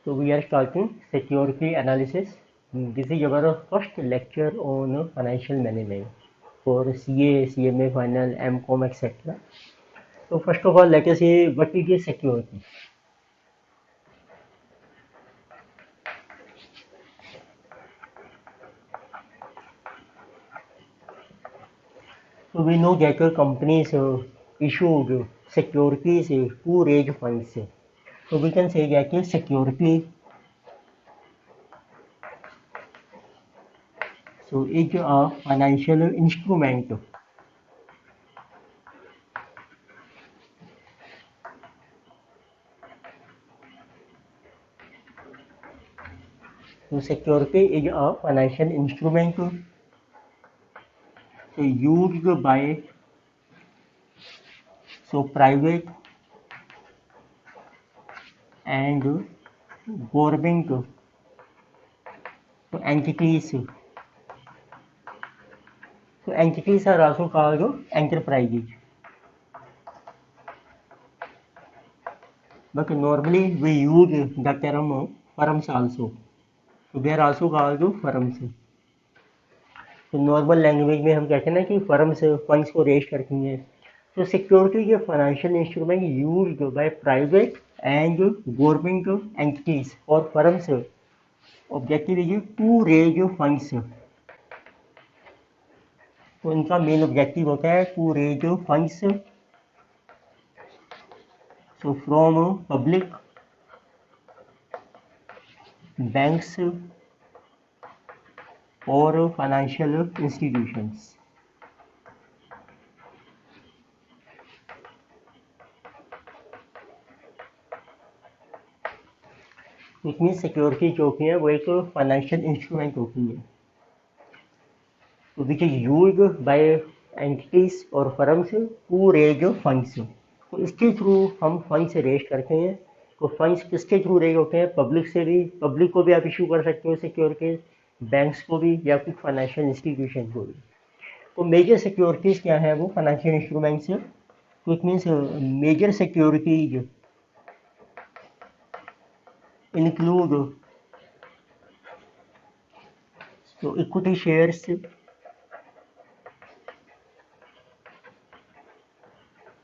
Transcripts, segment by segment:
So we are starting security analysis. This is our first lecture on financial management for CA, CMA final, MCOM, etc. So first of all, let us say what is a security. So we know that companies issued securities to raise funds. So we can say that security so is a financial instrument. So security is a financial instrument used by private and government entities. So entities are also called enterprises. But normally we use the term firms also. So they are also called firms. तो normal language में हम कहते हैं ना कि firms funds को raise करती हैं. So security is a financial instrument used by private and government entities or firms. Objective is to raise funds. तो इनका मेन ऑब्जेक्टिव होता है to raise funds so from public banks or financial institutions. It mean security जो होती है वो एक financial instrument होती है which is use by entities और फर्म्स टू रेज फंड्स. तो इसके थ्रू हम फंड्स रेज करते हैं. तो फंड्स किसके थ्रू रेज होते हैं? पब्लिक से भी. पब्लिक को भी आप इशू कर सकते हो सिक्योरिटीज, बैंक्स को भी या कुछ फाइनेंशियल इंस्टीट्यूशन को भी. तो मेजर सिक्योरिटीज क्या है? वो फाइनेंशियल इंस्ट्रूमेंट्स. तो it means major securities include equity shares,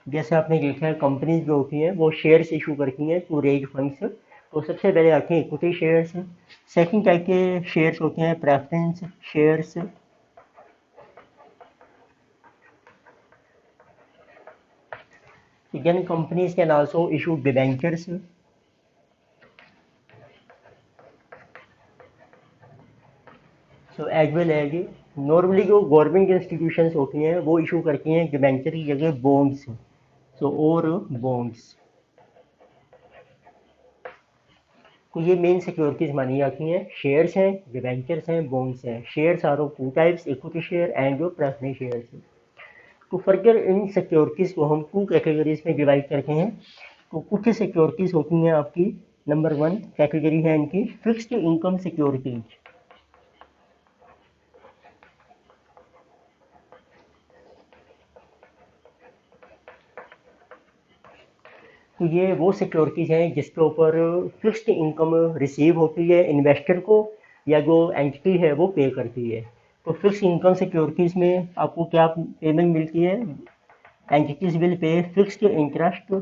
जैसे आपने देखा है कंपनीज जो होती हैं वो शेयर्स इशू करती हैं टू रेज फंड्स. तो सबसे पहले आते हैं इक्विटी शेयर्स. सेकंड टाइप के शेयर्स होते हैं preference shares. Again, companies can also issue debentures. So as well as normally जो गवर्नमेंट इंस्टीट्यूशंस होती हैं वो इशू करती हैं डिबेंचर की जगह बॉन्ड्स. सो और बॉन्ड्स. तो ये मेन सिक्योरिटीज मानी जाती हैं. शेयर्स हैं, डिबेंचर्स हैं, बॉन्ड्स हैं. Shares are of two types, equity share and जो प्रेफरेंस शेयर्स. तो फर्दर इन सिक्योरिटीज को हम टू कैटेगरीज में डिवाइड करते हैं. तो कुछ सिक्योरिटीज होती हैं आपकी. नंबर 1 कैटेगरी है इनकी फिक्स्ड इनकम सिक्योरिटीज. तो ये वो सिक्योरिटीज हैं जिसके ऊपर फिक्स्ड इनकम रिसीव होती है इन्वेस्टर को या जो एंटिटी है वो पे करती है. तो फिक्स्ड इनकम सिक्योरिटीज में आपको क्या पेमेंट मिलती है? Entities will pay fixed interest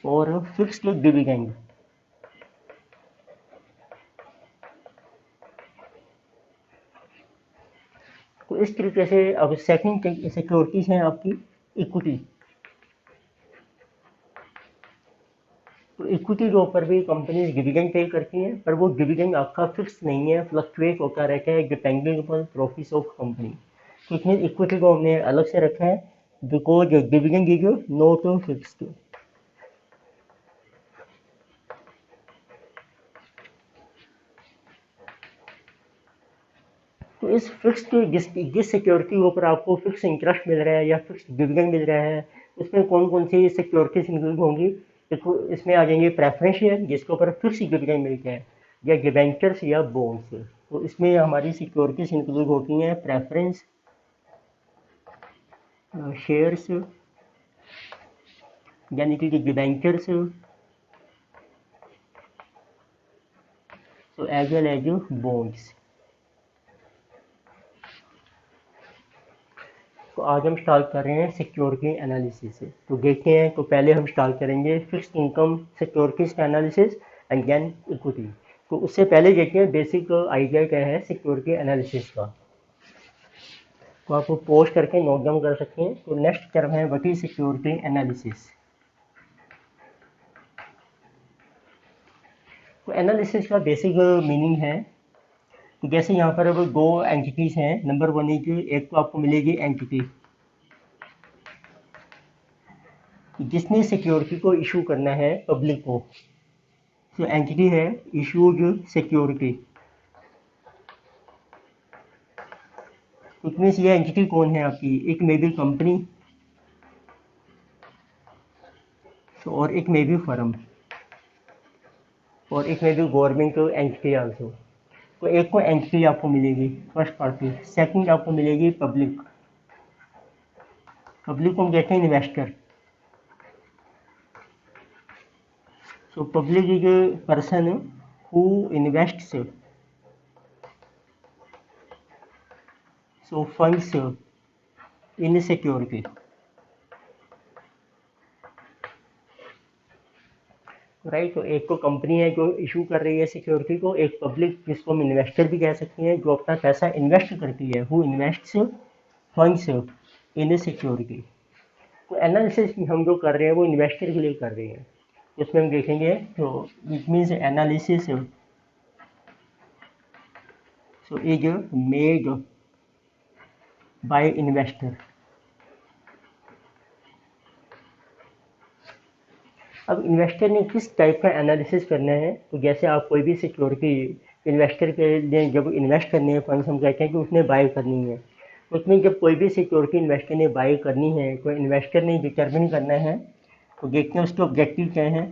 और फिक्स्ड डिविडेंड. तो इस तरीके से अब सेकंड सिक्योरिटीज हैं आपकी इक्विटी. तो इक्विटी के ऊपर भी कंपनीज डिविडेंड पे करती हैं, पर वो डिविडेंड आपका फिक्स नहीं है, फ्लक्चुएट होता रहता है depending upon profits of company. तो इसमें इक्विटी को हमने अलग से रखा है because dividend is not fixed. तो इस फिक्स्ड जिस सिक्योरिटी के ऊपर आपको फिक्स इंटरेस्ट मिल रहा है या फिक्स डिविडेंड मिल रहा है उसमें कौन कौन सी सिक्योरिटीज इंक्लूड होंगी? इसमें आ जाएंगे प्रेफरेंस शेयर जिसके ऊपर फिक्स डिविडेंड मिलते हैं, या डिबेंचर्स या बॉन्ड्स. तो इसमें हमारी सिक्योरिटीज इंक्लूड होती हैं प्रेफरेंस शेयर्स यानी कि debentures so as well as bonds. तो आज हम स्टार्ट कर रहे हैं सिक्योरिटी एनालिसिस से। तो देखते हैं, तो पहले हम स्टार्ट करेंगे फिक्स्ड इनकम सिक्योरिटीज का एनालिसिस एंड देन इक्विटी। तो उससे पहले देखते हैं बेसिक आइडिया क्या है सिक्योरिटी एनालिसिस का। तो आप पोस्ट करके नोट डाउन कर सकते हैं। तो नेक्स्ट टर्म है व्हाट इज सिक्योरिटी एनालिसिस। तो एनालिसिस का बेसिक मीनिंग है, तो जैसे यहाँ पर अब दो एंटिटीज हैं। नंबर वन है कि एक तो आपको मिलेगी एंटिटी जिसने सिक्योरिटी को इशू करना है पब्लिक को। तो एंटिटी है इशूड सिक्योरिटी। इट मीन्स ये एंटिटी कौन है आपकी, एक मे बी कंपनी और एक मे बी फर्म और एक may be government entity also. तो एक को एंटिटी आपको मिलेगी फर्स्ट पार्टी, सेकंड आपको मिलेगी पब्लिक। पब्लिक को हम कहते हैं investor. So public is a person who invests so funds in security. Right, तो एक तो कंपनी है जो इशू कर रही है सिक्योरिटी को, एक पब्लिक जिसको हम इन्वेस्टर भी कह सकते हैं जो अपना पैसा इन्वेस्ट करती है, who invests funds in security. तो एनालिसिस हम जो कर रहे हैं वो इन्वेस्टर के लिए कर रहे हैं। उसमें हम देखेंगे तो it means analysis so is made by investor. अब इन्वेस्टर ने किस टाइप का एनालिसिस करना है, तो जैसे आप कोई भी सिक्योरिटी इन्वेस्टर के लिए जब इन्वेस्ट करने हैं फंड्स, हम कहते हैं कि उसने बाय करनी है। उसमें जब कोई भी सिक्योरिटी इन्वेस्टर ने बाय करनी है तो इन्वेस्टर ने डिटर्मिन करना है, तो देखते हैं उसके ऑब्जेक्टिव क्या हैं।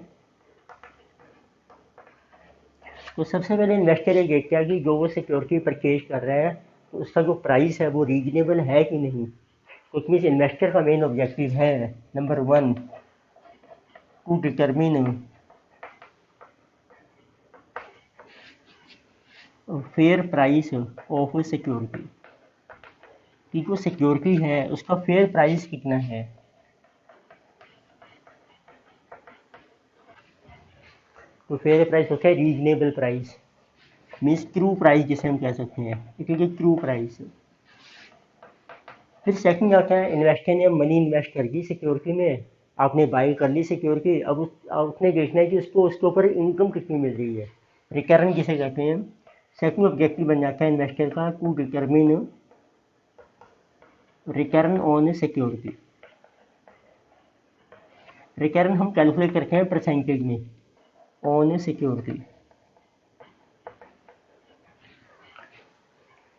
तो सबसे पहले इन्वेस्टर ये देखता है कि जो वो सिक्योरिटी परचेज कर रहा है तो उसका जो प्राइस है वो रीजनेबल है कि नहीं। तो इट मीन्स इन्वेस्टर का मेन ऑब्जेक्टिव है number one two determine fair price of security, कि जो सिक्योरिटी है उसका फेयर प्राइस कितना है। तो फेयर प्राइस होता है reasonable price, means true price जिसे हम कह सकते हैं, it is a true price. फिर सेकंड आता है इन्वेस्टर ने मनी इन्वेस्ट कर दी सिक्योरिटी में, आपने बाई कर ली सिक्योरिटी। अब उसने देखना है कि उसको उसके ऊपर इनकम कितनी मिल रही है, रिटर्न किसे कहते हैं। सेकंड ऑब्जेक्टिव बन जाता है इन्वेस्टर का to determine return on security. Return हम कैलकुलेट करते हैं परसेंटेज में ऑन सिक्योरिटी।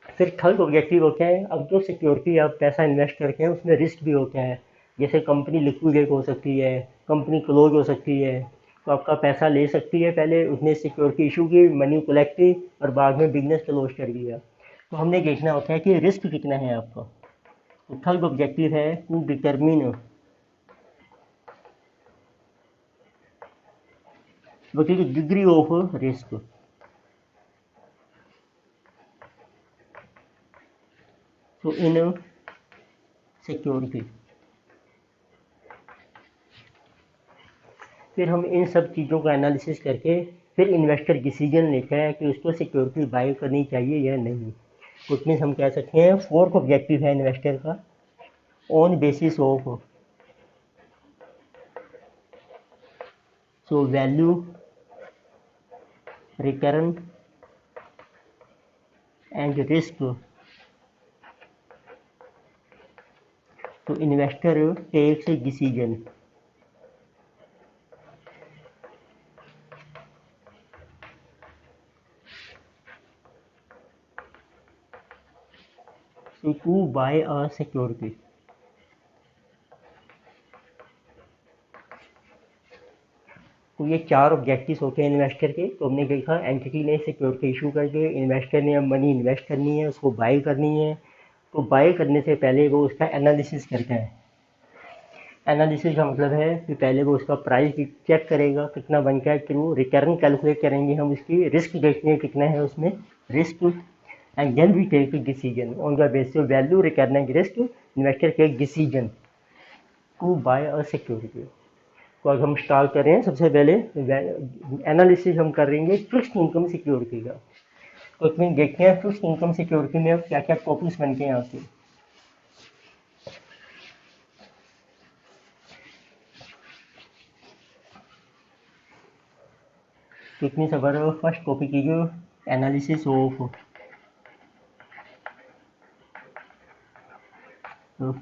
फिर थर्ड ऑब्जेक्टिव होता है, अब जो सिक्योरिटी आप पैसा इन्वेस्ट करते हैं उसमें रिस्क भी होता है, जैसे कंपनी लिक्विडेट हो सकती है, कंपनी क्लोज हो सकती है, तो आपका पैसा ले सकती है। पहले उसने सिक्योरिटी इशू की, मनी कलेक्ट की और बाद में बिजनेस क्लोज कर दिया। तो हमने देखना होता है कि रिस्क कितना है आपका। तो थर्ड ऑब्जेक्टिव है to determine what is degree of risk. तो इन सिक्योरिटी फिर हम इन सब चीज़ों का एनालिसिस करके फिर इन्वेस्टर डिसीजन लेता है कि उसको सिक्योरिटी बाय करनी चाहिए या नहीं। उसमें हम कह सकते हैं फोर्थ ऑब्जेक्टिव है इन्वेस्टर का on basis of so value return and risk. तो investor takes a decision. To buy a security. तो ये चार ऑब्जेक्टिव्स होते हैं इन्वेस्टर के। तो हमने देखा एंटिटी ने सिक्योरिटी इशू करके इन्वेस्टर ने अब मनी इन्वेस्ट करनी है, उसको बाय करनी है। तो बाय करने से पहले वो उसका एनालिसिस करता है एनालिसिस का मतलब है कि पहले वो उसका प्राइस चेक करेगा कितना बनता है, फिर वो रिटर्न कैलकुलेट करेंगे हम उसकी, रिस्क देखेंगे कितना है उसमें risk, and then we take a decision on the basis of value return risk. Investor take decision to buy a security. तो आज हम स्टार्ट कर रहे हैं, सबसे पहले एनालिसिस हम करेंगे फिक्स्ड इनकम सिक्योरिटी का। तो इसमें देखते हैं फिक्स्ड इनकम सिक्योरिटी में अब क्या क्या टॉपिक्स बनते हैं यहाँ से। तो इसमें सबर फर्स्ट टॉपिक की जो analysis of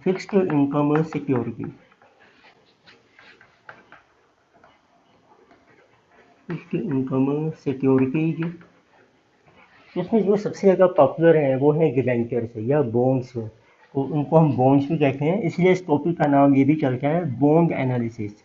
fixed income security. Fixed income securities, इसमें जो सबसे ज़्यादा पॉपुलर है वो है डिबेंचर्स या बॉन्ड्स, तो उनको हम बॉन्ड्स भी कहते हैं, इसलिए इस टॉपिक का नाम ये भी चलता है बॉन्ड एनालिसिस।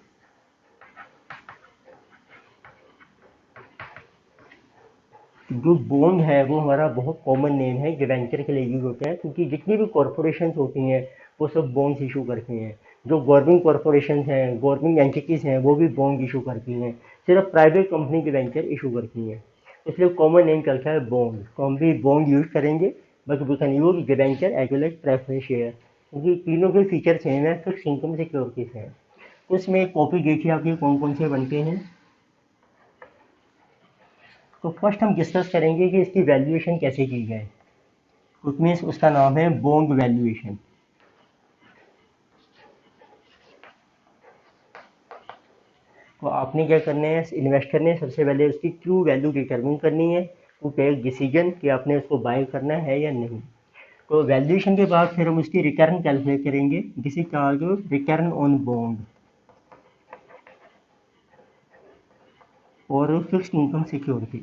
जो बॉन्ड है वो हमारा बहुत कॉमन नेम है, डिबेंचर के लिए यूज होता है, क्योंकि जितनी भी कॉरपोरेशन होती हैं वो सब बॉन्ड्स इशू करती हैं। जो गवर्नमेंट कॉरपोरेशन हैं, गवर्नमेंट एंटिटीज़ हैं, वो भी बॉन्ड इशू करती हैं। सिर्फ प्राइवेट कंपनी डिबेंचर इशू करती हैं, इसलिए कॉमन नेम चलता है बॉन्ड। तो हम भी बॉन्ड यूज करेंगे, but we can use debenture as well as preference share, क्योंकि तीनों के फीचर सेम है, फिक्स इनकम सिक्योरिटीज हैं। उसमें कॉपी देखिए आपके कौन कौन से बनते हैं। तो फर्स्ट हम डिस्कस करेंगे कि इसकी वैल्यूएशन कैसे की जाए, उसमें उसका नाम है बॉन्ड वैल्यूएशन। तो आपने क्या करना है, इन्वेस्टर ने सबसे पहले उसकी ट्रू वैल्यू डिटरमिन करनी है, टू टेक डिसीजन कि आपने उसको बाय करना है या नहीं। तो वैल्यूएशन के बाद फिर हम उसकी रिटर्न कैलकुलेट करेंगे, this is called return on bond और फिक्स्ड इनकम सिक्योरिटी।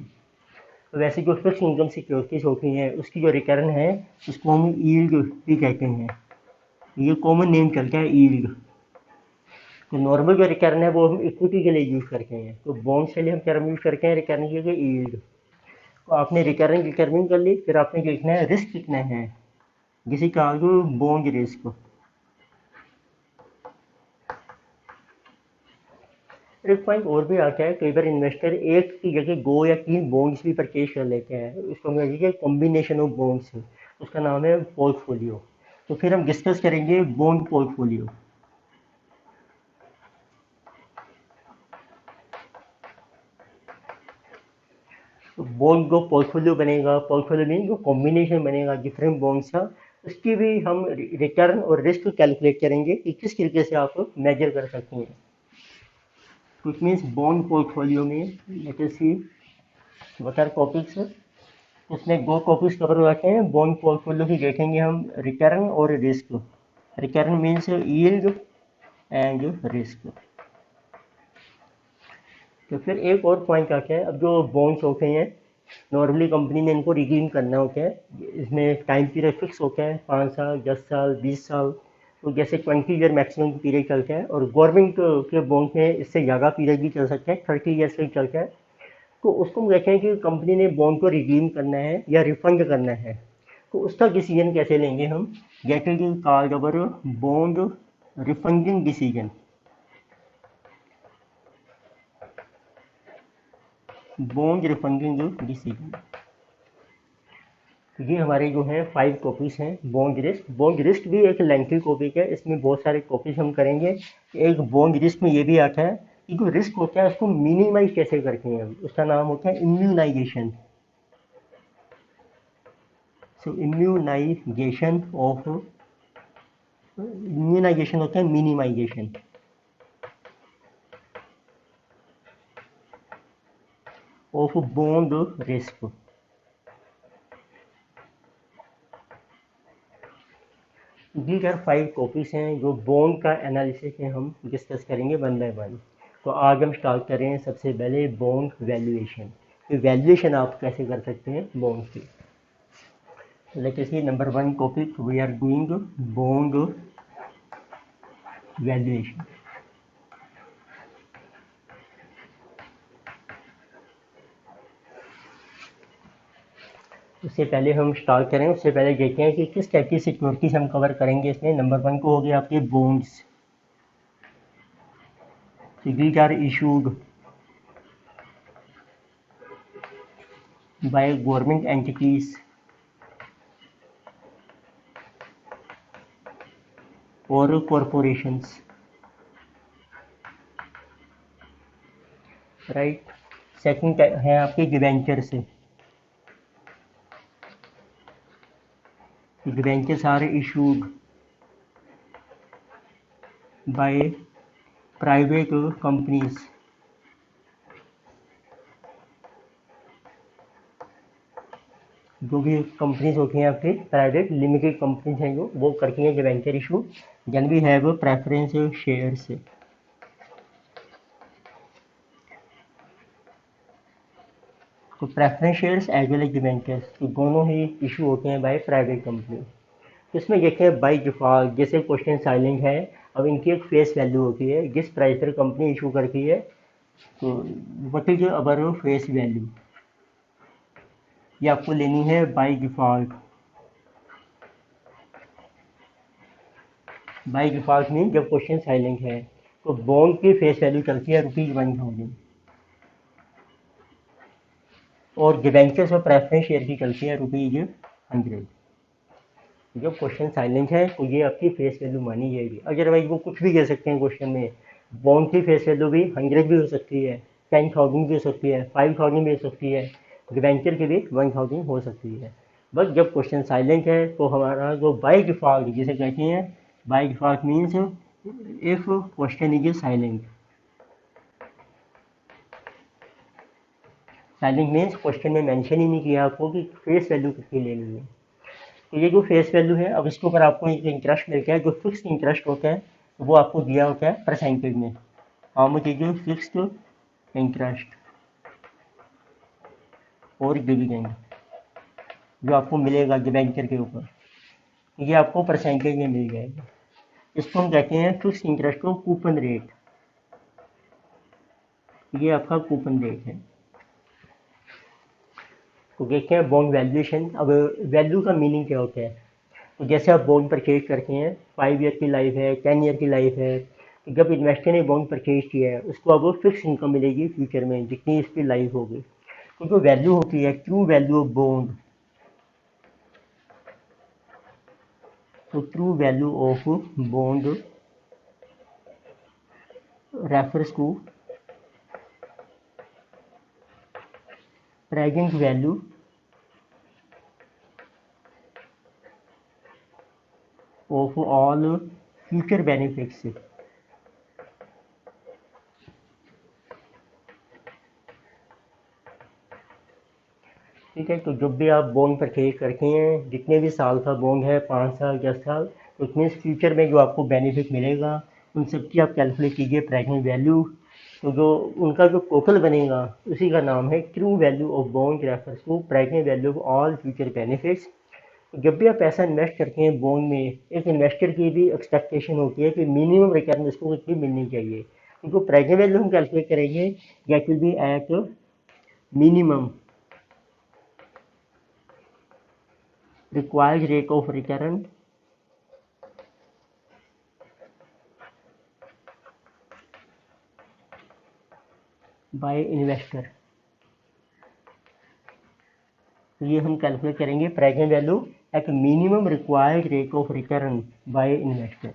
तो वैसे जो फिक्स इनकम सिक्योरिटीज होती हैं उसकी जो रिटर्न है उसको हम यील्ड भी कहते हैं, ये कॉमन नेम चलता है यील्ड। तो नॉर्मल जो रिटर्न है वो हम इक्विटी के लिए यूज करते हैं, तो बॉन्ड्स के लिए हम टर्म यूज करते हैं रिटर्न के लिए यील्ड। तो आपने रिटर्न डिटरमिन कर ली, फिर आपने देखना है रिस्क कितना है, जिसे कहा बॉन्ड रिस्क। एक पॉइंट और भी आता है, कई बार इन्वेस्टर एक की जगह दो या तीन बॉन्ड्स भी परचेज कर लेते हैं, उसको हम कहेंगे कॉम्बिनेशन ऑफ बॉन्ड्स, उसका नाम है पोर्टफोलियो। तो फिर हम डिस्कस करेंगे बॉन्ड पोर्टफोलियो। तो बॉन्ड जो पोर्टफोलियो बनेगा, पोर्टफोलियो मीन जो कॉम्बिनेशन बनेगा डिफरेंट बॉन्ड्स का, उसकी भी हम रिटर्न और रिस्क कैलकुलेट करेंगे कि किस तरीके से आप मेजर कर सकते हैं। तो इट मीन्स बॉन्ड पोर्टफोलियो में let us see what are topics. उसमें दो टॉपिक्स कवर हो जाते हैं बॉन्ड पोर्टफोलियो की, देखेंगे हम रिटर्न और risk. Return means yield and risk. तो फिर एक और पॉइंट आता है, अब जो बॉन्ड्स होते हैं नॉर्मली कंपनी ने इनको रिडीम करना होता है, इसमें टाइम पीरियड फिक्स होता है 5 साल, 10 साल, 20 साल। तो जैसे 20 ईयर मैक्सिमम पीरियड चलता है, और गवर्नमेंट के बॉन्ड में इससे ज़्यादा पीरियड भी चल सकता है, 30 ईयर्स भी चलता है। तो उसको हम देखें कि कंपनी ने बॉन्ड को रिडीम करना है या रिफंड करना है, तो उसका डिसीजन कैसे लेंगे हम, get it is called our bond refunding decision. Bond refunding decision. तो ये हमारे जो हैं 5 टॉपिक्स हैं बॉन्ड रिस्क। बॉन्ड रिस्क भी एक लेंथी टॉपिक है, इसमें बहुत सारे टॉपिक्स हम करेंगे। एक बॉन्ड रिस्क में ये भी आता है कि जो रिस्क होता है उसको मिनिमाइज कैसे करते हैं, उसका नाम होता है immunization. So immunization of, immunization होता है minimization of bond risk. These are 5 topics हैं जो बॉन्ड का एनालिसिस में हम डिस्कस करेंगे वन बाय वन। तो आज हम स्टार्ट कर रहे हैं सबसे पहले बॉन्ड वैल्यूएशन। तो वैल्यूएशन आप कैसे कर सकते हैं बॉन्ड की। Let us see number 1 topic, we are doing bond valuation. उससे पहले हम स्टार्ट करें, उससे पहले देखते हैं कि किस टाइप की सिक्योरिटीज हम कवर करेंगे इसमें। नंबर 1 को हो गया आपके bonds. So these are issued by government entities और corporations, राइट। सेकंड है आपके डिवेंचर से। Debentures are issued by private companies, जो भी कंपनीज होती हैं आपकी प्राइवेट लिमिटेड कंपनीज हैं जो वो करती हैं debenture issue. Then we have preference shares. तो preference shares as well as debentures तो दोनों ही इशू होते हैं बाय प्राइवेट कंपनी। इसमें देखें बाय डिफॉल्ट जैसे क्वेश्चन साइलेंट है, अब इनकी एक फेस वैल्यू होती है जिस प्राइस पर कंपनी इशू करती है। तो what is our face value, ये आपको लेनी है by default. By default mean जब क्वेश्चन साइलेंट है तो बॉन्ड की फेस वैल्यू चलती है ₹1000 और डिवेंचर्स और प्रेफरेंस शेयर की चलती है ₹100। जब क्वेश्चन साइलेंट है तो ये आपकी फेस वैल्यू मानी जाएगी। अदरवाइज वो कुछ भी कह सकते हैं क्वेश्चन में। बॉन्ड की फेस वैल्यू भी 100 भी हो सकती है, 10,000 भी हो सकती है, 5,000 भी हो सकती है, डिवेंचर की भी 1000 हो सकती है। बस जब क्वेश्चन साइलेंट है तो हमारा जो बाय डिफॉल्ट जिसे कहते हैं, by default means if question is silent. Silent means question में मेंशन ही नहीं किया आपको कि फेस वैल्यू कितनी लेनी है। तो ये जो फेस वैल्यू है, अब इसके ऊपर आपको एक इंटरेस्ट मिलता है जो फिक्स इंटरेस्ट होता है, तो वो आपको दिया होता है परसेंटेज में। How much is fixed interest और डिविडेंड जो आपको मिलेगा डिबेंचर के ऊपर, ये आपको परसेंटेज में मिल जाएगा। इसको हम कहते हैं फिक्स इंटरेस्ट को कूपन रेट। ये आपका कूपन रेट है। तो देखते हैं बॉन्ड वैल्यूएशन। अब वैल्यू का मीनिंग क्या होता है, तो जैसे आप बॉन्ड परचेज करते हैं, 5 ईयर की लाइफ है, 10 ईयर की लाइफ है, तो जब इन्वेस्टर ने बॉन्ड परचेज किया है उसको अब फिक्स इनकम मिलेगी फ्यूचर में जितनी इसकी लाइफ होगी। तो जो वैल्यू होती है ट्रू वैल्यू ऑफ बॉन्ड, तो true value of bond refers to present value of all future benefits. ठीक है, तो जब भी आप बॉन्ड परचेज करते हैं, जितने भी साल का बॉन्ड है, 5 साल 10 साल, तो इतने फ्यूचर में जो आपको बेनिफिट मिलेगा उन सब की आप कैलकुलेट कीजिए प्रेजेंट वैल्यू। तो जो उनका जो टोटल बनेगा उसी का नाम है true value of bond refers to present value of all future benefits. जब भी आप पैसा इन्वेस्ट करते हैं बॉन्ड में, एक इन्वेस्टर की भी एक्सपेक्टेशन होती है कि मिनिमम रिटर्न उसको कितनी मिलनी चाहिए। तो प्रेजेंट वैल्यू हम कैलकुलेट करेंगे, that will be at minimum required rate of return by investor। तो ये हम कैलकुलेट करेंगे present value eight minimum required rate of return by investor.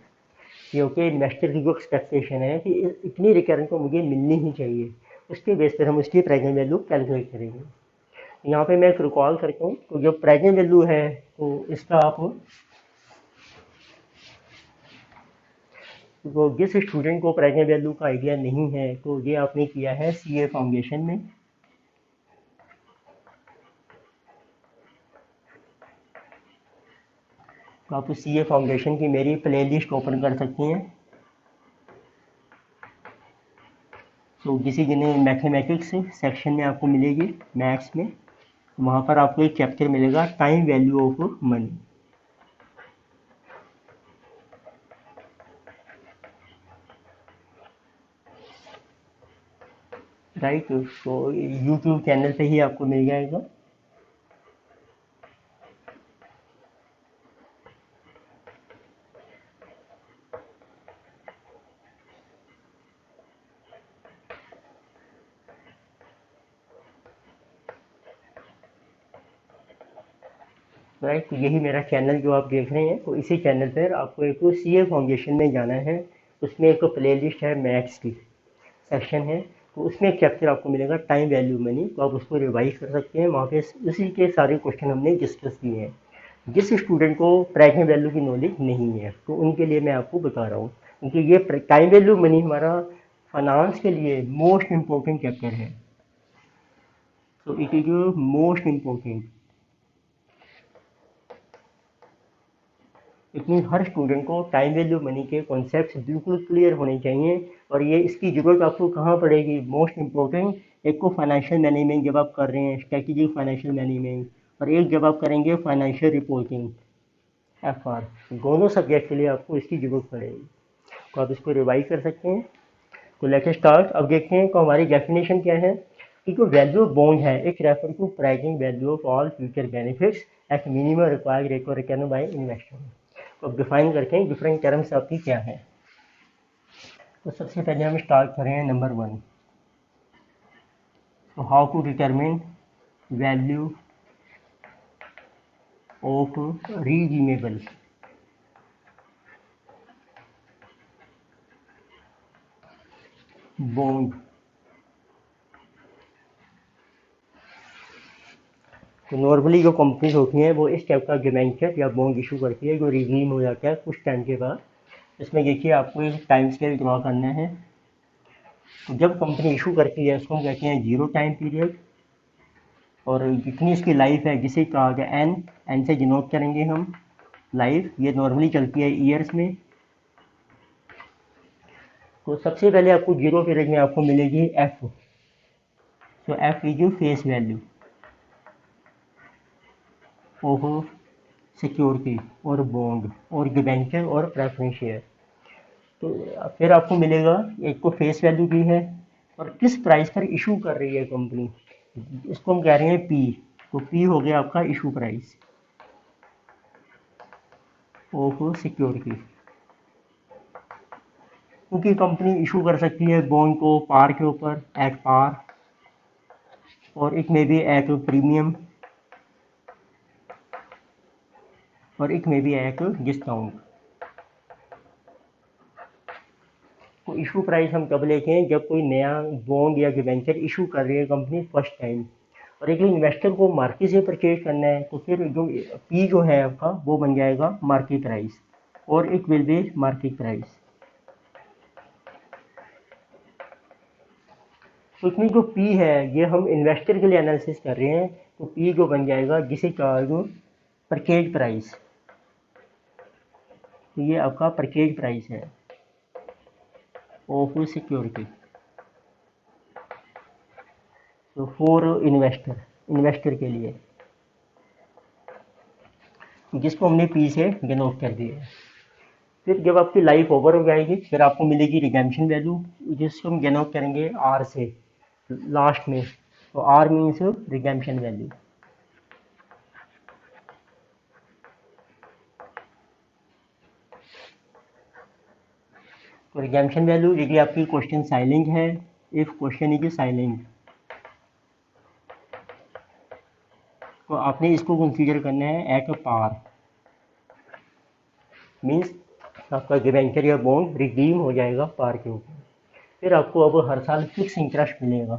क्योंकि इन्वेस्टर की जो एक्सपेक्टेशन है कि इतनी रिटर्न तो मुझे मिलनी ही चाहिए, उसके बेस पर हम उसकी प्रेजेंट वैल्यू कैलकुलेट करेंगे। यहाँ पे मैं एक रिकॉल करता हूँ, तो जो प्रेजेंट वैल्यू है तो इसका आप, तो जिस स्टूडेंट को प्रेजेंट वैल्यू का आइडिया नहीं है तो ये आपने किया है सीए फाउंडेशन में। तो आप सीए फाउंडेशन की मेरी प्लेलिस्ट ओपन कर सकती हैं। तो किसी जिन्हें मैथमेटिक्स सेक्शन में आपको मिलेगी, मैथ्स में, वहाँ पर आपको एक चैप्टर मिलेगा time value of money. Right, तो यूट्यूब चैनल पे ही आपको मिल जाएगा। राइट। तो यही मेरा चैनल जो आप देख रहे हैं, तो इसी चैनल पर आपको एक सीए फाउंडेशन में जाना है। उसमें एक प्लेलिस्ट है मैथ्स की, सेक्शन है, तो उसमें एक चैप्टर आपको मिलेगा टाइम वैल्यू मनी, तो आप उसको रिवाइज कर सकते हैं। वहाँ पे उसी के सारे क्वेश्चन हमने डिस्कस किए हैं। जिस स्टूडेंट को प्रेजेंट वैल्यू की नॉलेज नहीं है, तो उनके लिए मैं आपको बता रहा हूँ, क्योंकि ये टाइम वैल्यू मनी हमारा फाइनेंस के लिए मोस्ट इम्पोर्टेंट चैप्टर है। So it is most important. It mean her student को टाइम वैल्यू मनी के कॉन्सेप्ट्स बिल्कुल क्लियर होने चाहिए। और ये इसकी ज़रूरत आपको कहाँ पड़ेगी, मोस्ट इम्पोर्टेंट, एक को फाइनेंशियल मैनेजमेंट जब आप कर रहे हैं, स्ट्रेटेजिक फाइनेंशियल मैनेजमेंट, और एक जब आप करेंगे फाइनेंशियल रिपोर्टिंग, एफआर, दोनों सब्जेक्ट के लिए आपको इसकी ज़रूरत पड़ेगी। तो आप इसको रिवाइज कर सकते हैं। तो लेट्स स्टार्ट। अब देखते हैं कि हमारी डेफिनेशन क्या है। कि जो वैल्यू ऑफ बॉन्ड है, it refer to pricing value of all future benefits at minimum required rate return by investor. तो अब डिफाइन करते हैं डिफरेंट टर्म्स आपकी क्या है। तो सबसे पहले हम स्टार्ट करें नंबर 1। तो how to determine value of redeemable bond. तो नॉर्मली जो कंपनीज होती हैं वो इस टाइप का डिबेंचर या बॉन्ड इशू करती है, जो रिडीम हो जाता है कुछ टाइम के बाद। इसमें देखिए आपको एक टाइम स्केल ड्रॉ करना है। तो जब कंपनी इशू करती है उसको हम कहते हैं जीरो टाइम पीरियड, और जितनी इसकी लाइफ है जिसे कहा गया एन, एन से डिनोट करेंगे हम लाइफ। ये नॉर्मली चलती है ईयर्स में। तो सबसे पहले आपको जीरो पीरियड में आपको मिलेगी एफ। तो F is you face value of security और बॉन्ड और डिबेंचर और प्रेफरेंस शेयर। तो फिर आपको मिलेगा, एक को फेस वैल्यू दी है और किस प्राइस पर इशू कर रही है कंपनी, इसको हम कह रहे हैं पी। तो पी हो गया आपका इशू प्राइस ऑफ सिक्योरिटी। क्योंकि कंपनी इशू कर सकती है बॉन्ड को पार के ऊपर, एट पार, और it may be at premium, और it may be at discount. तो इशू प्राइस हम कब लेते हैं, जब कोई नया बॉन्ड या डिबेंचर इशू कर रही है कंपनी फर्स्ट टाइम, और एक इन्वेस्टर को मार्केट से परचेज करना है, तो फिर जो पी जो है आपका वो बन जाएगा मार्केट प्राइस, और it will be market price. तो इसमें जो पी है ये हम इन्वेस्टर के लिए एनालिसिस कर रहे हैं। तो पी जो बन जाएगा जिसे कहा जो परचेज प्राइस, तो ये आपका परचेज प्राइस है ऑफ सिक्योरिटी। तो फॉर इन्वेस्टर, इन्वेस्टर के लिए, जिसको हमने पी से डिनोट कर दिया है। फिर जब आपकी लाइफ ओवर हो जाएगी फिर आपको मिलेगी रिडेम्पशन वैल्यू, जिसको हम डिनोट करेंगे आर से लास्ट में। तो आर मीन्स रिडेम्पशन वैल्यू। तो रिडेम्पशन वैल्यू यदि आपकी क्वेश्चन साइलेंट है, इफ क्वेश्चन इज साइलेंट, तो आपने इसको कंसीडर करना है एट पार। मीन्स आपका डिबेंचर या बॉन्ड रिडीम हो जाएगा पार के ऊपर। फिर आपको अब हर साल फिक्स इंटरेस्ट मिलेगा।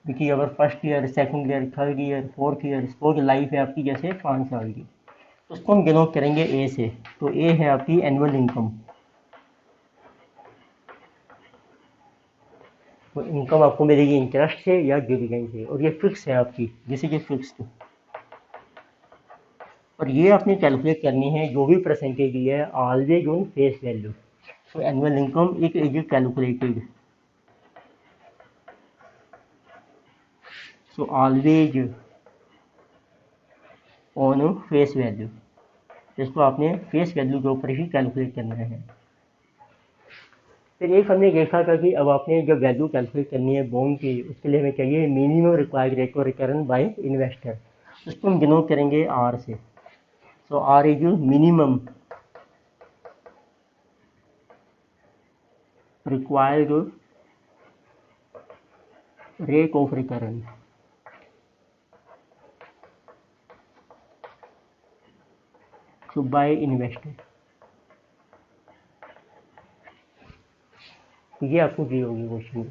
देखिए अगर first year, second year, third year, fourth year, suppose life है आपकी जैसे 5 साल की, तो उसको हम डिनोट करेंगे ए से। तो ए है आपकी एनुअल इनकम। तो इनकम आपको मिलेगी इंटरेस्ट से या डिविडेंड से, और ये फिक्स है आपकी, जैसे कि फिक्स्ड। और ये आपने कैलकुलेट करनी है जो भी परसेंटेज दी है always on face value. So annual income it is calculated. So always on face value. इसको आपने फेस वैल्यू के ऊपर ही कैलकुलेट करना है। फिर एक हमने देखा था कि अब आपने जब वैल्यू कैलकुलेट करनी है बॉन्ड की, उसके लिए हमें चाहिए minimum required rate of return by investor. उसको हम डिनोट करेंगे आर से। So R is minimum required rate of return. To by invested. ये आपको दी होगी क्वेश्चन।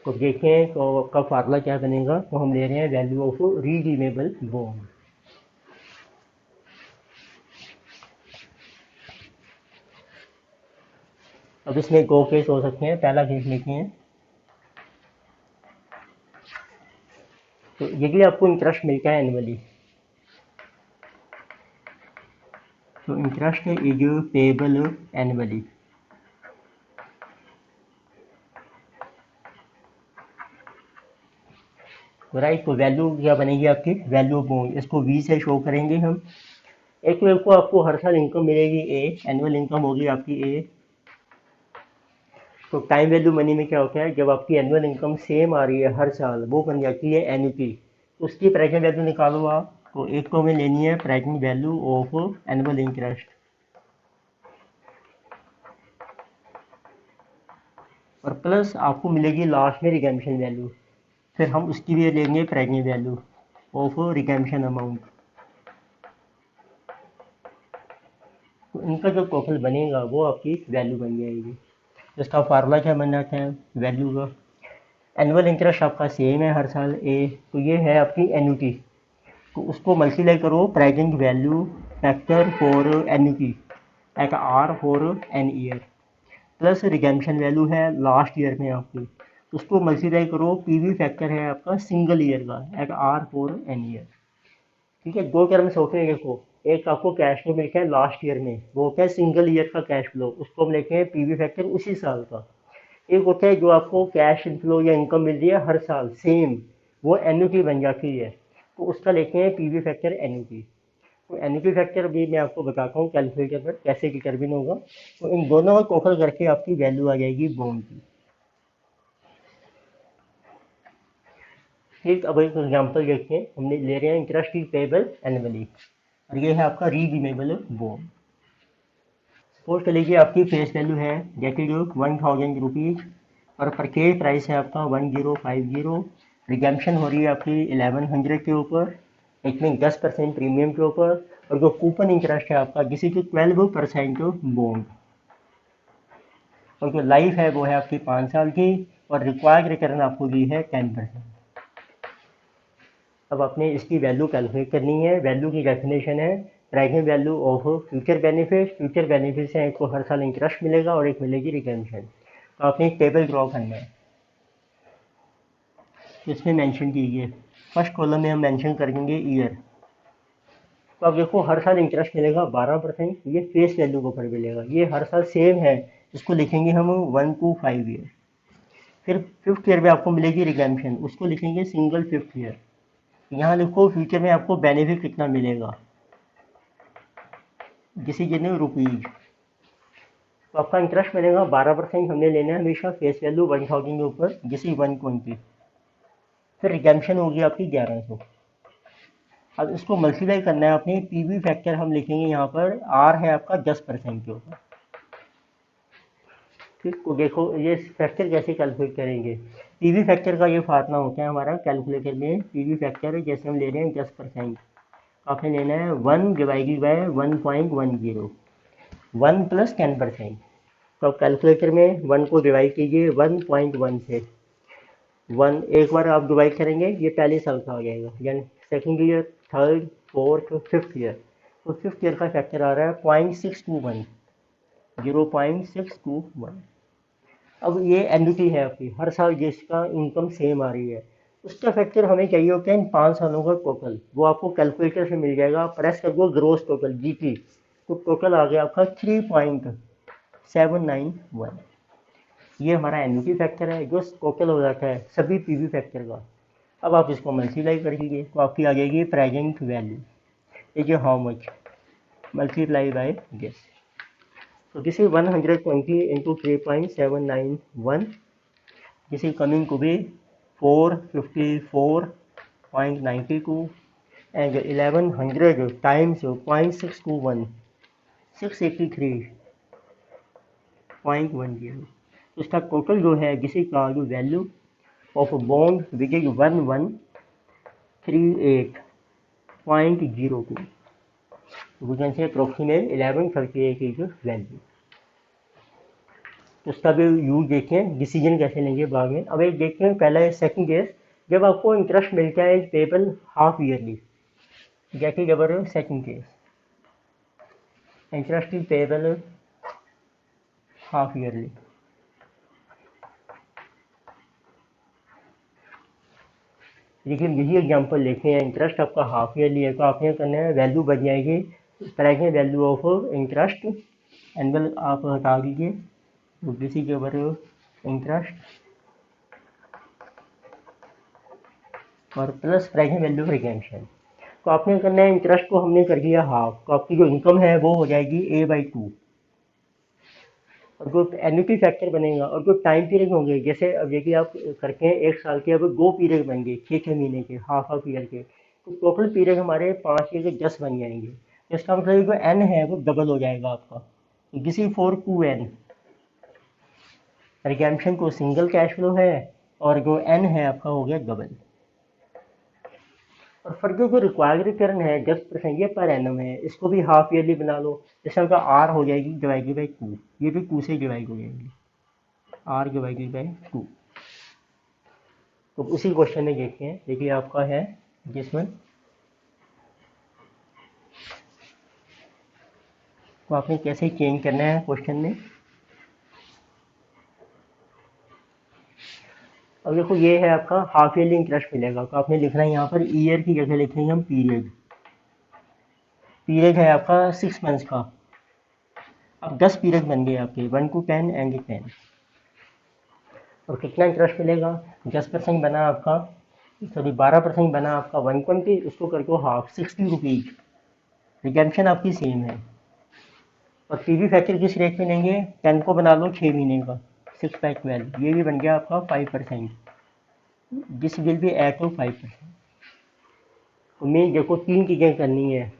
तो देखें तो आपका फार्मूला क्या बनेगा, तो हम ले रहे हैं वैल्यू ऑफ रिडीमेबल बॉन्ड। अब इसमें दो केस हो सकते हैं, पहला केस लेते हैं। तो यदि आपको इंटरेस्ट मिलता है एनुअली, तो interest is payable annually. Right, तो वैल्यू क्या बनेगी आपकी, वैल्यू ऑफ बॉन्ड, इसको वी से शो करेंगे हम। एक तो आपको आपको हर साल इनकम मिलेगी ए, एनुअल इनकम होगी आपकी ए। तो टाइम वैल्यू मनी में क्या होता है, जब आपकी एनुअल इनकम सेम आ रही है हर साल, वो बन जाती है एन्युटी। उसकी प्रेजेंट वैल्यू निकालो आप, तो एक तो हमें लेनी है present value of annual interest, और प्लस आपको मिलेगी लास्ट में रिडेम्पशन वैल्यू। फिर हम उसकी भी लेंगे present value of redemption amount. तो इनका जो टोटल बनेगा वो आपकी वैल्यू बन जाएगी। इसका फार्मूला क्या बन जाता है वैल्यू का, एनुअल इंटरेस्ट आपका सेम है हर साल ए, तो ये है आपकी एन्युटी। तो उसको मल्टीप्लाई करो present value factor for annuity at R for N year, plus redemption value है लास्ट ईयर में आपकी, उसको मल्टीप्लाई करो पीवी फैक्टर है आपका सिंगल ईयर का at R for N year. ठीक है, दो टर्म्स होते हैं देखो, एक आपको कैश फ्लो मिलता है लास्ट ईयर में, वो होता है सिंगल ईयर का कैश फ्लो, उसको हम लेते हैं पीवी फैक्टर उसी साल का। एक होता है जो आपको कैश इनफ्लो या इनकम मिल रही है हर साल सेम, वो एन्युटी बन जाती है, तो उसका लेते हैं पीवी फैक्टर एन्युटी। तो एन्युटी फैक्टर भी मैं आपको बताता हूँ कैलकुलेटर पर कैसे डिटरमिन होगा। तो इन दोनों को टोटल करके आपकी वैल्यू आ जाएगी बॉन्ड की। ठीक, अब एक एग्जाम्पल देखते हैं, हमने ले रहे हैं इंटरेस्ट इज पेएबल एनुअली, और ये है आपका रीडीमेबल बॉन्ड। सपोज कर लीजिए आपकी फेस वैल्यू है दैट इज 1000 रुपीज़, और परचेज प्राइस है आपका 1050, रिडेम्पशन हो रही है आपकी 1100 के ऊपर, इसमें 10% प्रीमियम के ऊपर, और जो कूपन इंटरेस्ट है आपका जिसकी 12% बॉन्ड, और जो लाइफ है वो है आपकी 5 साल की, और रिक्वायर्ड रिटर्न आपको दी है 10%। अब आपने इसकी वैल्यू कैलकुलेट करनी है। वैल्यू की डेफिनेशन है present value of future benefit. Future benefit से एक को हर साल इंटरेस्ट मिलेगा और एक मिलेगी रिटेंशन। तो आपने एक टेबल ड्रॉ करना है, इसमें मेंशन कीजिए। फर्स्ट कॉलम में हम मेंशन करेंगे ईयर। तो अब देखो हर साल इंटरेस्ट मिलेगा 12%, ये फेस वैल्यू के ऊपर मिलेगा, ये हर साल सेम है, इसको लिखेंगे हम 1 to 5 ईयर। फिर फिफ्थ ईयर में आपको मिलेगी रिडेम्पशन, उसको लिखेंगे सिंगल फिफ्थ ईयर। यहाँ लिखो फ्यूचर में आपको बेनिफिट कितना मिलेगा, जिसे कहते रुपीज़। तो आपका इंटरेस्ट मिलेगा 12%, हमने लेना है हमेशा फेस वैल्यू 1000 के ऊपर, जिसे 120। फिर रिडेम्पशन होगी आपकी 1100। अब इसको मल्टीप्लाई करना है अपनी पीवी फैक्टर, हम लिखेंगे यहाँ पर आर है आपका 10% के ऊपर। ठीक, तो देखो ये फैक्टर कैसे कैलकुलेट करेंगे। पीवी फैक्टर का ये फार्मूला होता है हमारा कैलकुलेटर में। पीवी फैक्टर जैसे हम ले रहे हैं 10%, आपने लेना है 1 डिवाइडेड बाय 1.10, 1 प्लस 10%। तो आप कैलकुलेटर में 1 को डिवाइड कीजिए 1.1 से। 1 एक बार आप डिवाइड करेंगे ये पहले साल का आ जाएगा, यानी second year, third, fourth, fifth year. तो फिफ्थ ईयर का फैक्टर आ रहा है 0.621, 0.621। अब ये एन्युटी है आपकी, हर साल जिसका इनकम सेम आ रही है, उसका फैक्टर हमें चाहिए होता है इन 5 सालों का टोटल, वो आपको कैलकुलेटर से मिल जाएगा। प्रेस कर दो ग्रोस टोटल जीटी, तो टोटल आ गया आपका 3.791। ये हमारा एन्युटी फैक्टर है जो टोटल हो जाता है सभी पीवी फैक्टर का। अब आप इसको मल्टीप्लाई कर लीजिए तो आपकी आ जाएगी present value is how much multiply by this. So this is 120 into 3.791. This is coming to be 454.92, and 1100 times 0.621, 683.10। तो इसका टोटल जो है जिसे का जो value of bond which is 1138.02। We can say approximate 1138 is value. उसका भी use देखते हैं, डिसीजन कैसे लेंगे बाद में। अब एक देखते हैं पहला है सेकंड केस, जब आपको इंटरेस्ट मिलता है payable half yearly, get it our second case, interest is payable half yearly. देखिए यही एग्जांपल लेते हैं, इंटरेस्ट आपका हाफ ईयरली है, तो आपने करना है वैल्यू बन जाएगी price value of interest, annual आप हटा दीजिए, तो दिस इज अवर इंटरेस्ट और प्लस प्राइस वैल्यू रिडेम्पशन। तो आपने करना है इंटरेस्ट को हमने कर दिया हाफ, तो आपकी जो इनकम है वो हो जाएगी a/2, और जो एन्युटी फैक्टर बनेगा और जो टाइम पीरियड होंगे, जैसे अब देखिए आप करते हैं 1 साल के, अब 2 पीरियड बन गए 6 महीने के, हाफ ईयर के, तो टोटल पीरियड हमारे 5 के 10 बन जाएंगे। तो इसका मतलब जो एन है वो डबल हो जाएगा आपका, this is for 2n। Redemption को सिंगल कैश फ्लो है और जो एन है आपका हो गया डबल। और फर्दर जो रिक्वायर्ड रिटर्न है 10%, ये पर एनम है, इसको भी हाफ ईयरली बना लो, जैसे आपका आर हो जाएगी डिवाइडेड बाई 2, ये भी 2 से डिवाइड हो जाएगी, आर डिवाइडेड बाई 2। तो उसी क्वेश्चन में देखते हैं, देखिए आपका है जिसमें तो आपने कैसे चेंज करना है क्वेश्चन में। अब देखो ये है आपका हाफ ईयरली इंटरेस्ट मिलेगा, तो आपने लिखना है यहाँ पर ईयर की जगह लिखेंगे हम पीरियड, पीरियड है आपका 6 मंथ्स का। अब 10 पीरियड बन गए आपके 1 to 10 एंड 10, और कितना इंटरेस्ट मिलेगा, 10% बना आपका, सॉरी 12% बना आपका 120, उसको करके हाफ 60 रुपीज, रिडेम्पशन आपकी सेम है। और पीवी फैक्टर किस रेट पे लेंगे, 10 को बना लो 6 महीने का 6/12, ये भी बन गया आपका 5%, this will be at two 5%। उम्मीद देखो 3 चीज़ें करनी है,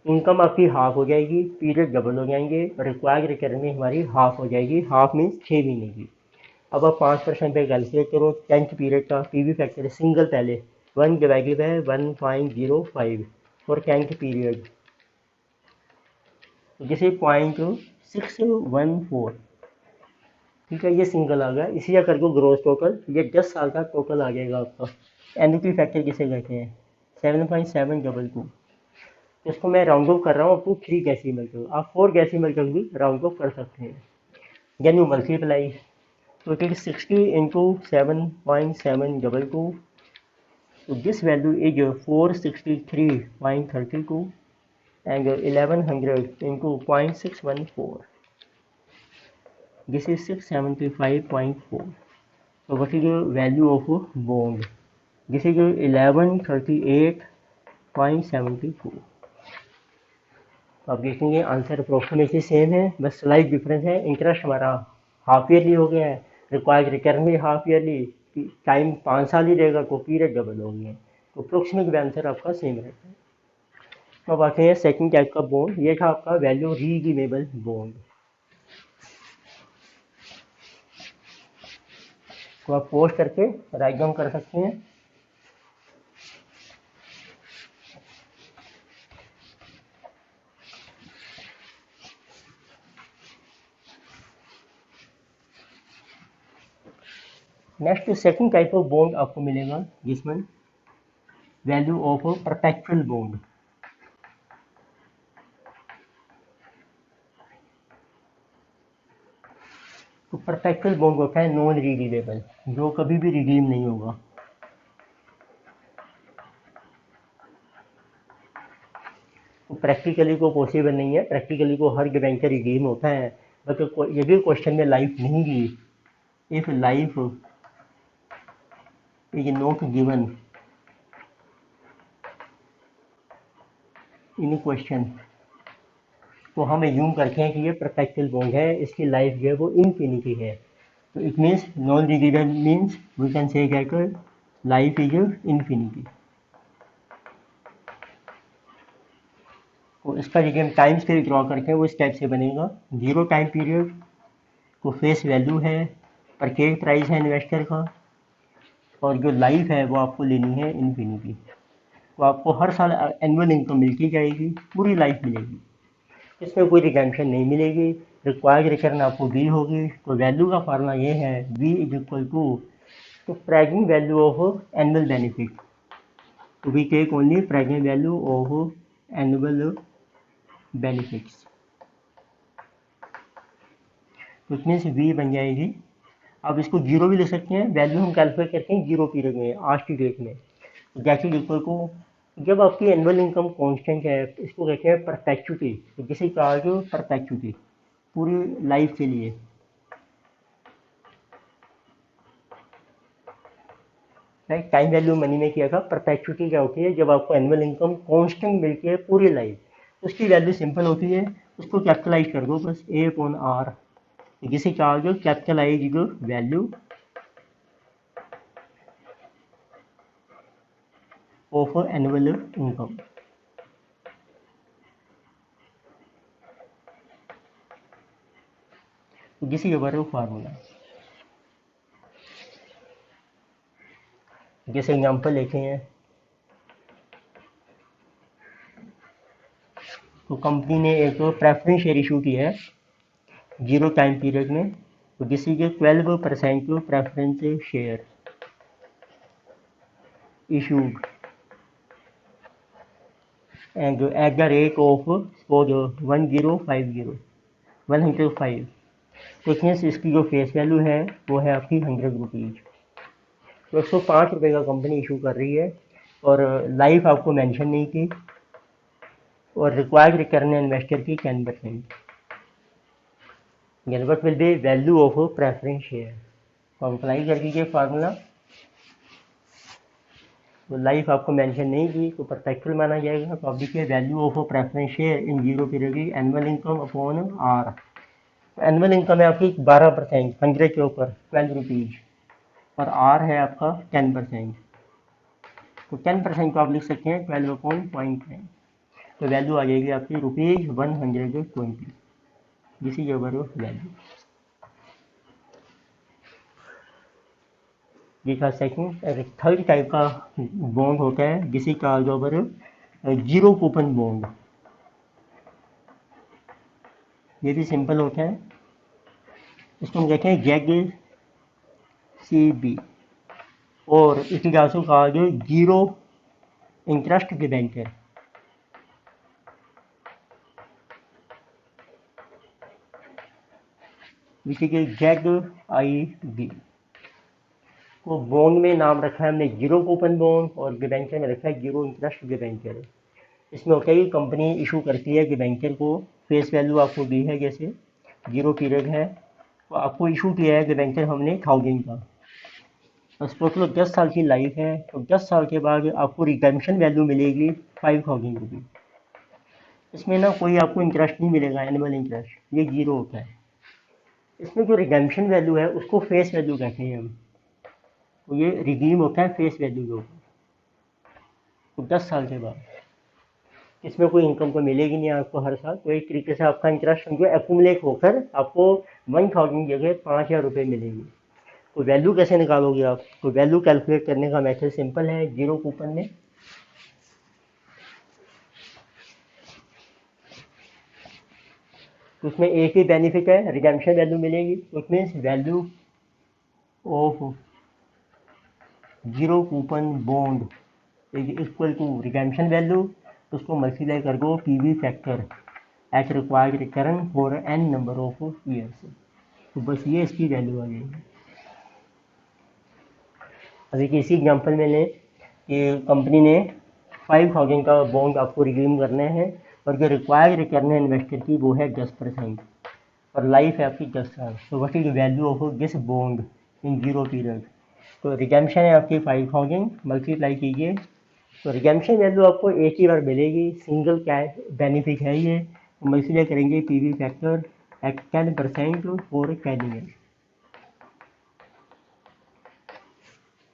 इनकम आपकी हाफ हो जाएगी, पीरियड डबल हो जाएंगे, रिक्वायर्ड रिटर्न में हमारी हाफ हो जाएगी, हाफ मीन्स 6 महीने की। अब आप 5% पे कैलकुलेट करो, 10th पीरियड का पीवी फैक्टर सिंगल पहले 1 divided by 1.05 for 10th period, जैसे 0.614, ठीक है, ये सिंगल आ गया, इसी का करके ग्रोस टोटल, ये 10 साल का टोटल आ जाएगा आपका। एनुटी फैक्टर किसे कहते हैं, 7.722। इसको मैं राउंड ऑफ कर रहा हूँ अप टू 3 डेसिमल तक, आप 4 डेसिमल तक भी राउंड ऑफ कर सकते हैं। Then you multiply, so it is 60 into 7.722, so this value is 463.32 and 1100 into 0.614, this is 675.4, so what is the value of bond, this is 1138.74। आप देखेंगे आंसर अप्रोक्सीमेटली सेम है, बस स्लाइट डिफरेंस है, interest हमारा half yearly हो गया है, required return भी हाफ ईयरली, टाइम 5 साल ही रहेगा, तो पीरियड डबल हो गया, तो अप्रोक्सीमेट आंसर आपका सेम रहता है। तो अब आते हैं सेकंड टाइप का बॉन्ड, ये था आपका वैल्यू रीडीमेबल बॉन्ड। तो आप पोस्ट करके राइट डाउन कर सकते हैं। Next second type of bond आपको मिलेगा जिसमें वैल्यू ऑफ परपेचुअल बॉन्ड। तो परपेचुअल बॉन्ड होता है नॉन रिडीमेबल, जो कभी भी रिडीम नहीं होगा। तो प्रैक्टिकली को पॉसिबल नहीं है, प्रैक्टिकली को हर डिबेंचर रिडीम होता है, बट ये भी क्वेश्चन में लाइफ नहीं दी, if life is not given in question, तो हम एज्यूम करते हैं कि ये परपेचुअल बॉन्ड है, इसकी लाइफ जो है वो इनफिनिटी है। तो it means non redeemable means we can say that life is infinity. तो इसका जो हम टाइम स्केल ड्रॉ करके वो इस टाइप से बनेगा, 0 टाइम पीरियड, तो फेस वैल्यू है, परचेज प्राइस है इन्वेस्टर का, और जो लाइफ है वो आपको लेनी है इनफिनिटी। तो आपको हर साल एनुअल इनकम मिलती जाएगी, पूरी लाइफ मिलेगी। इसमें कोई रिडेम्पशन नहीं मिलेगी। रिक्वायर्ड रिटर्न आपको बी होगी। तो वैल्यू का फार्मूला ये है, v इज इक्वल टू तो present value of annual benefit. तो we take only present value of annual benefits. तो इसमें से v बन जाएगी, अब इसको जीरो भी ले सकते हैं, वैल्यू हम कैलकुलेट करते हैं जीरो पीरियड में, आज की डेट में। दैट इज इक्वल टू, जब आपकी एनुअल इनकम कांस्टेंट है, इसको कहते हैं परपेचुटी, तो जिसे चार्ज परपेचुटी पूरी लाइफ के लिए। राइट, टाइम वैल्यू मनी में किया था। परपेचुटी क्या होती है, जब आपको एनुअल इनकम कांस्टेंट मिलती है पूरी लाइफ। उसकी वैल्यू सिंपल होती है, उसको कैपिटलाइज कर दो बस, ए अपॉन आर, जिसे charge capitalize value of annual income. जिसे हमारे फार्मूला, जैसे एग्जांपल लेते हैं, तो कंपनी ने एक प्रेफरेंस शेयर इशू किया है जीरो टाइम पीरियड में, तो जिससे कि 12% preference share issued and at the rate of suppose 105। तो इसमें से इसकी जो फेस वैल्यू है वो है आपकी 100 रुपीज़। तो 105 रुपये का कंपनी इशू कर रही है, और लाइफ आपको मेंशन नहीं की, और रिक्वायर्ड रिटर्न इन्वेस्टर की 10%। यानी what will be value of preference share. तो हम अप्लाई कर दीजिए फार्मूला। तो लाइफ आपको मेंशन नहीं की तो परफेक्चुअल माना जाएगा। तो आप देखिए value of preference share in zero period की annual income upon R. Annual income है आपकी 12%, 100 के ऊपर 12 रुपीज़, और आर है आपका 10%। तो 10% को आप लिख सकते हैं 12/0.9। तो वैल्यू आ जाएगी आपकी ₹120, दिस इज योर वैल्यू। ये था सेकंड। थर्ड टाइप का बॉन्ड होता है जिसे कहा जाओ जीरो कूपन बॉन्ड। ये भी सिंपल होता है, इसको हम कहते हैं जेग CB, और इसी आल्सो कहा जो जीरो इंटरेस्ट डिबेंचर। जिसे कि ZIB को बॉन्ड में नाम रखा है हमने जीरो कूपन बॉन्ड, और डिबेंचर में रखा है जीरो इंटरेस्ट डिबेंचर। इसमें होता है कि कंपनी इशू करती है डिबेंचर को, फेस वैल्यू आपको दी है, जैसे जीरो पीरियड है, तो आपको इशू किया है डिबेंचर हमने 1000 का, सपोज लो 10 साल की लाइफ है, तो 10 साल के बाद आपको रिडेम्पशन वैल्यू मिलेगी 5000 रुपीज़। इसमें ना कोई आपको इंटरेस्ट नहीं मिलेगा, एनुअल इंटरेस्ट, ये जीरो होता है। इसमें जो रिडेम्पशन वैल्यू है उसको फेस वैल्यू कहते हैं हम, तो ये रिडीम होता है फेस वैल्यू के ऊपर। तो 10 साल के बाद इसमें कोई इनकम तो मिलेगी नहीं आपको हर साल, तो एक तरीके से आपका इंटरेस्ट समझो एक्यूमुलेट होकर आपको 1000 की जगह 5000 रुपये मिलेगी। तो वैल्यू कैसे निकालोगे आप? तो वैल्यू कैलकुलेट करने का मेथड सिंपल है जीरो कूपन में। तो उसमें एक ही बेनिफिट है, रिडेम्पशन वैल्यू मिलेगी, तो it means value of zero coupon bond is equal to redemption value, तो उसको मल्टीप्लाई कर दो PV factor at required return for n number of years. तो बस ये इसकी वैल्यू आ जाएगी। अभी इसी एग्जांपल में लें कि कंपनी ने 5000 का बॉन्ड आपको रिडीम करना है, और जो रिक्वायर्ड रिटर्न है इन्वेस्टर की वो है 10%, और लाइफ है आपकी 10 साल। तो what is the value of this bond in zero period? तो रिडेम्पशन है आपकी 5000, मल्टीप्लाई कीजिए, तो रिडेम्पशन वैल्यू आपको एक ही बार मिलेगी, सिंगल कैश बेनिफिट है ये। मल्टीप्लाई करेंगे PV factor at 10% for 10 years.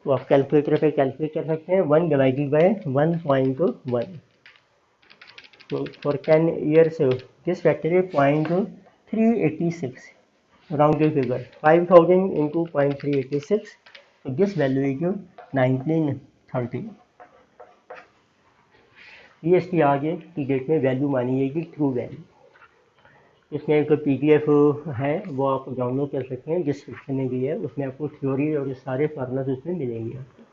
तो आप कैलकुलेटर पे कैलकुलेट कर सकते हैं 1 डिवाइडेड बाय 1.1। तो फॉर 10 ईयर्स दिस फैक्टर है 0.386, राउंडेड फिगर 5000 इंटू 0.386, तो दिस वैल्यू इज 1930। ये इसकी आगे की डेट में वैल्यू मानी जाएगी ट्रू वैल्यू। इसमें एक पीडीएफ है, वो आप डाउनलोड कर सकते हैं, जिस सेक्शन में भी है उसमें आपको थ्योरी और सारे फार्मूलाज उसमें मिलेंगे।